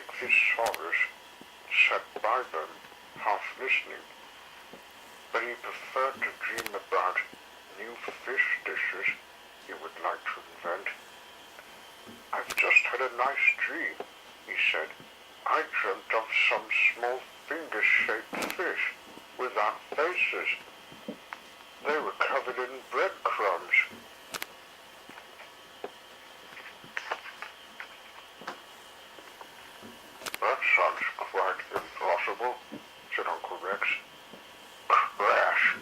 Ichthyosaurus sat by them, half listening, but he preferred to dream about new fish dishes he would like to invent. "I've just had a nice dream," he said. "I dreamt of some small finger-shaped fish without faces. They were covered in breadcrumbs." "That sounds quite impossible," said Uncle Rex. Crash!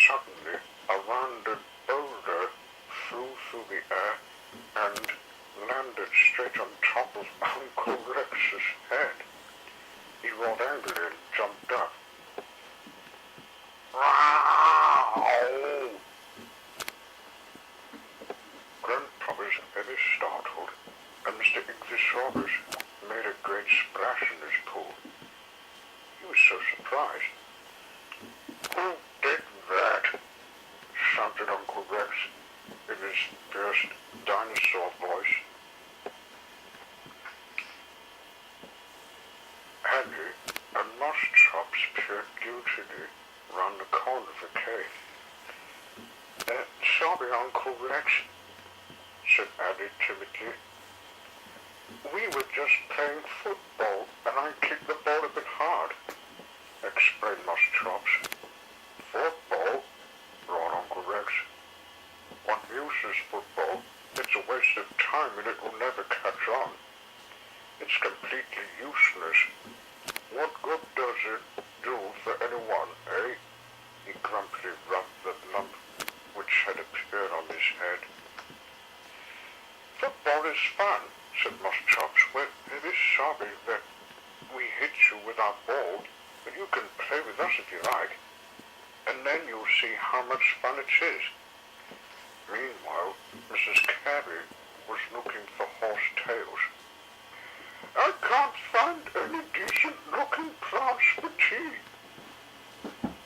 Suddenly, a rounded boulder flew through the air and landed straight on top of Uncle Rex's head. He roared angrily and jumped up. "Wow!" Grandpa was very startled, and Mr. Ichthyosaurus made a great splash in his pool. He was so surprised. "Who did that?" shouted Uncle Rex in his fierce dinosaur voice. Annie and Moschops peered guiltily round the corner of the cave. "Sorry, Uncle Rex," said Annie timidly. "We were just playing football, and I kicked the ball a bit hard," explained Moschops. "Football?" roared Uncle Rex. "What use is football? It's a waste of time and it will never catch on. It's completely useless. What good does it do for anyone, eh?" He grumpily rubbed the lump which had appeared on his head. "Football is fun," said Moschops. "We're very sorry that we hit you with our ball, but you can play with us if you like, and then you'll see how much fun it is." Meanwhile, Mrs. Carey was looking for horse tails. "I can't find any decent-looking plants for tea,"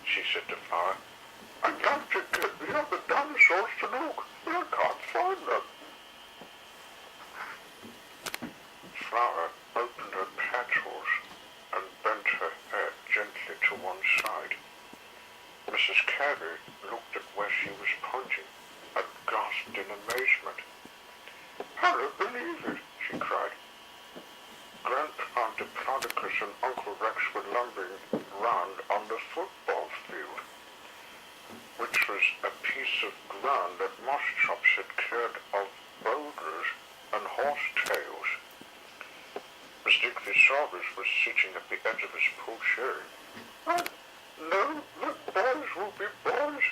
she said to Flower. "I'd like to get the other dinosaurs to look, but I can't find them." Flower opened her petals and bent her head gently to one side. Mrs. Carey looked at where she was pointing and gasped in amazement. "I don't believe it," she cried. Grandpa Diplodocus and Uncle Rex were lumbering round on the football field, which was a piece of ground that Moschops had cleared of boulders and horse tails. Mr. Ichthyosaurus was sitting at the edge of his pool cheering. "I know that boys will be boys,"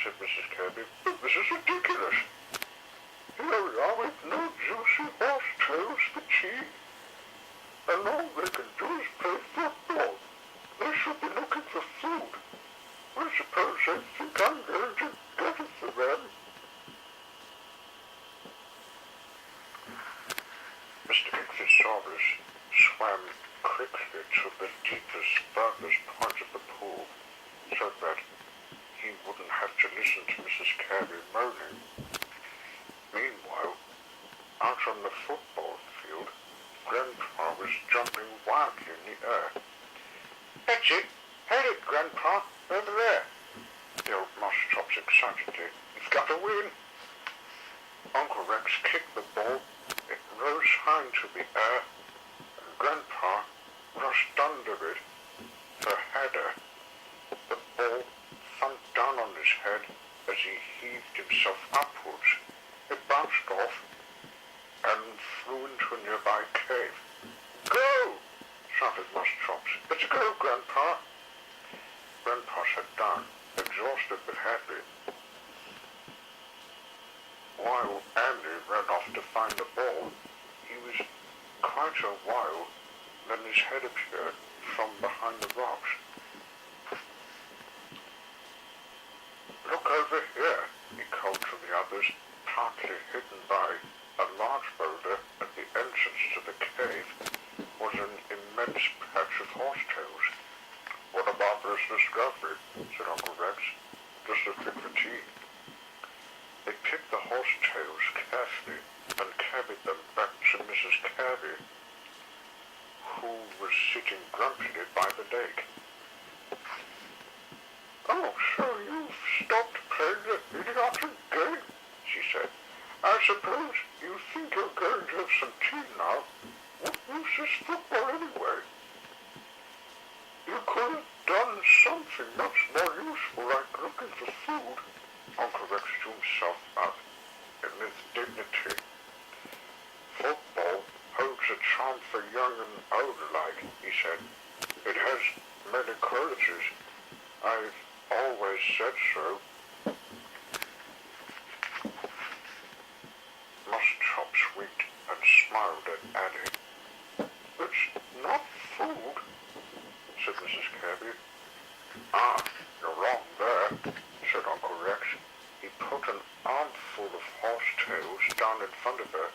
said Mrs. Kirby, "but this is ridiculous. Here we are with no juicy horse tails for tea, and all they can do is play football. They should be looking for food. I suppose they think I'm going to get it for them." Mr. Ichthyosaurus swam quickly to the deepest, furthest point of the pool, so that he wouldn't have to listen to Mrs. Carey moaning. Meanwhile, out on the football field, Grandpa was jumping wildly in the air. "That's it! Hit it, Grandpa! Over there!" yelled Moschops excitedly. "You've got to win!" Uncle Rex kicked the ball. It rose high into the air, and Grandpa rushed under it for header. The ball thumped down on his head as he heaved himself upwards. It bounced off and flew into a nearby cave. "Go!" shouted Moschops. "Let's go, Grandpa!" Grandpa sat down, exhausted but happy, while Andy ran off to find the ball. He was quite a while, then his head appeared from behind the rocks. "Look over here," he called to the others. Partly hidden by a large boulder at the entrance to the cave was an immense patch of horsetails. "What a marvelous discovery," said Uncle Rex. "Just a fit for tea." They picked the horsetails carefully and carried them back to Mrs. Carey. was sitting grumpily by the lake. "Oh, so you've stopped playing the idiotic game," she said. "I suppose you think you're going to have some tea now. What use is football anyway? You could have done something much more useful, like looking for food." Uncle Rex drew himself up in his dignity. "Football holds a charm for young and old alike," he said. "It has many qualities. I've always said so." Moschops winked and smiled at Annie. "It's not food," said Mrs. Kirby. "Ah, you're wrong there," said Uncle Rex. He put an armful of horsetails down in front of her.